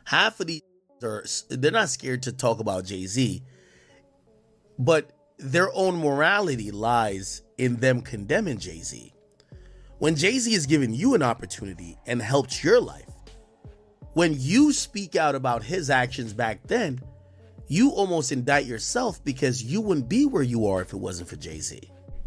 half of these they're not scared to talk about Jay-Z, but their own morality lies in them condemning Jay-Z. When Jay-Z has given you an opportunity and helped your life, when you speak out about his actions back then, you almost indict yourself because you wouldn't be where you are if it wasn't for Jay-Z.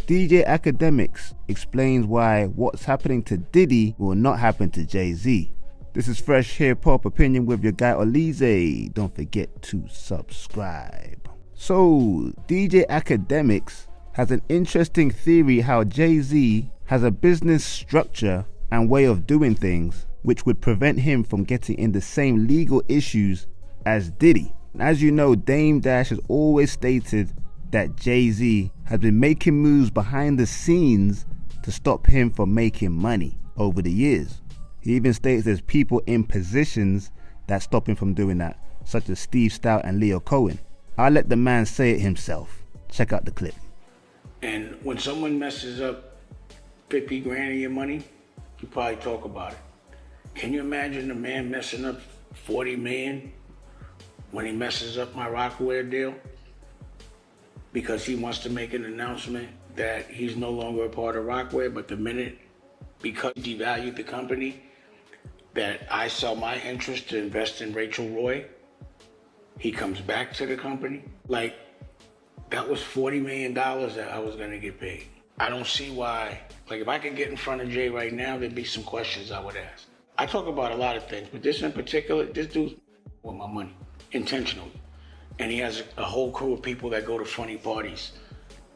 DJ Akademiks explains why what's happening to Diddy will not happen to Jay-Z. This is Fresh Hip-Hop Opinion with your guy Olize. Don't forget to subscribe. So, DJ Akademiks has an interesting theory how Jay-Z has a business structure and way of doing things which would prevent him from getting in the same legal issues as Diddy. As you know, Dame Dash has always stated that Jay-Z has been making moves behind the scenes to stop him from making money over the years. He even states there's people in positions that stop him from doing that, such as Steve Stout and Leo Cohen. I'll let the man say it himself. Check out the clip. And when someone messes up 50 grand of your money, you probably talk about it. Can you imagine a man messing up 40 million when he messes up my Rockaware deal? Because he wants to make an announcement that he's no longer a part of Rockaware, but the minute, because he devalued the company, that I sell my interest to invest in Rachel Roy, he comes back to the company. Like, that was $40 million that I was gonna get paid. I don't see why, like if I could get in front of Jay right now, there'd be some questions I would ask. I talk about a lot of things, but this in particular, this dude's with my money, intentionally. And he has a whole crew of people that go to funny parties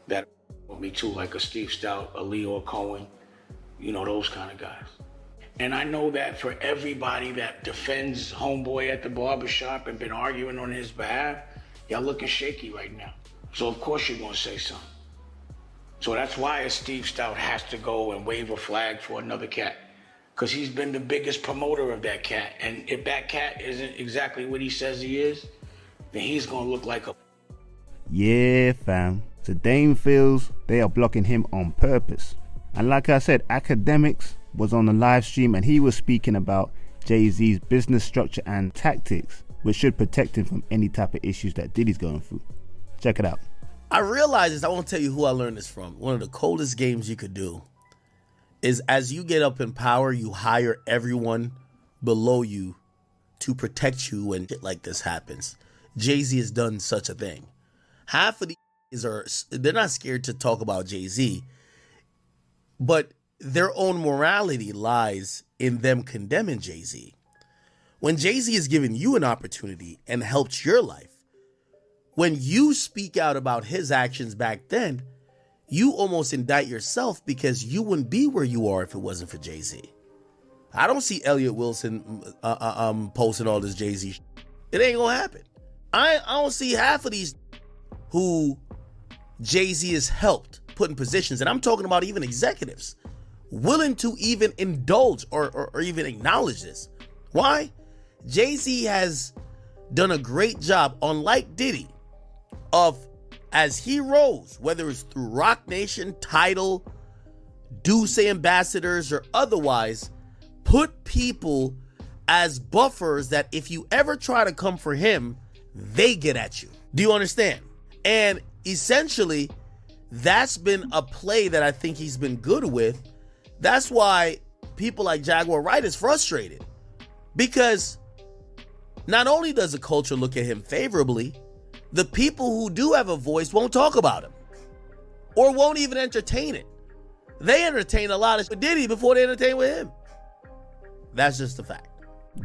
that with me too, like a Steve Stout, a Leo Cohen, you know, those kind of guys. And I know that for everybody that defends homeboy at the barbershop and been arguing on his behalf, y'all looking shaky right now. So of course you're gonna say something. So that's why a Steve Stout has to go and wave a flag for another cat, because he's been the biggest promoter of that cat. And if that cat isn't exactly what he says he is, then he's gonna look like a... Yeah, fam. So Dame feels they are blocking him on purpose. And like I said, Akademiks was on the live stream and he was speaking about Jay-Z's business structure and tactics, which should protect him from any type of issues that Diddy's going through. Check it out. I realize this, I won't tell you who I learned this from. One of the coldest games you could do is as you get up in power, you hire everyone below you to protect you when shit like this happens. Jay-Z has done such a thing. Half of these they're not scared to talk about Jay-Z, but their own morality lies in them condemning Jay-Z. When Jay-Z has given you an opportunity and helped your life, when you speak out about his actions back then, you almost indict yourself because you wouldn't be where you are if it wasn't for Jay-Z. I don't see Elliot Wilson posting all this Jay-Z shit. It ain't gonna happen. I don't see half of these who Jay-Z has helped put in positions, and I'm talking about even executives, willing to even indulge or even acknowledge this. Why? Jay-Z has done a great job, unlike Diddy, of, as he rose, whether it's through Rock Nation, Tidal, Duce ambassadors, or otherwise, put people as buffers that if you ever try to come for him, they get at you. Do you understand? And essentially, that's been a play that I think he's been good with. That's why people like Jaguar Wright is frustrated, because not only does the culture look at him favorably, the people who do have a voice won't talk about him or won't even entertain it. They entertain a lot of Diddy before they entertain with him. That's just a fact.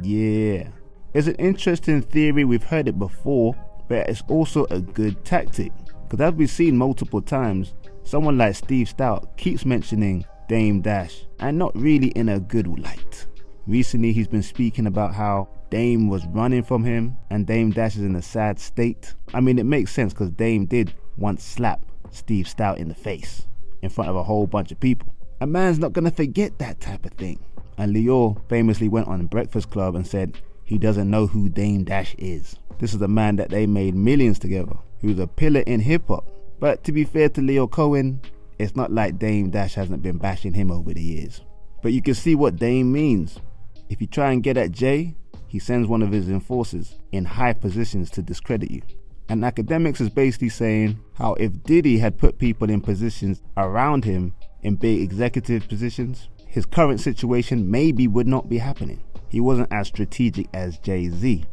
Yeah, it's an interesting theory. We've heard it before, but it's also a good tactic, because as we've seen multiple times, someone like Steve Stout keeps mentioning Dame Dash, and not really in a good light. Recently he's been speaking about how Dame was running from him and Dame Dash is in a sad state. I mean, it makes sense because Dame did once slap Steve Stout in the face in front of a whole bunch of people. A man's not gonna forget that type of thing. And Leo famously went on Breakfast Club and said he doesn't know who Dame Dash is. This is a man that they made millions together, who's a pillar in hip-hop. But to be fair to Leo Cohen, it's not like Dame Dash hasn't been bashing him over the years. But you can see what Dame means. If you try and get at Jay, he sends one of his enforcers in high positions to discredit you. And Akademiks is basically saying how if Diddy had put people in positions around him in big executive positions, his current situation maybe would not be happening. He wasn't as strategic as Jay-Z.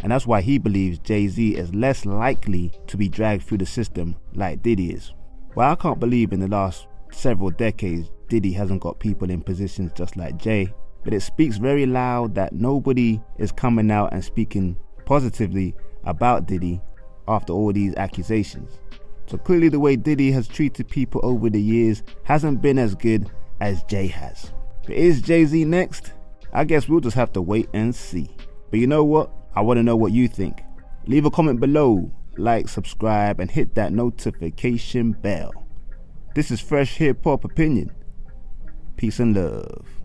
And that's why he believes Jay-Z is less likely to be dragged through the system like Diddy is. Well, I can't believe in the last several decades Diddy hasn't got people in positions just like Jay, but it speaks very loud that nobody is coming out and speaking positively about Diddy after all these accusations. So clearly the way Diddy has treated people over the years hasn't been as good as Jay has. But is Jay-Z next? I guess we'll just have to wait and see. But you know what? I want to know what you think. Leave a comment below, like, subscribe, and hit that notification bell. This is Fresh Hip Hop Opinion. Peace and love.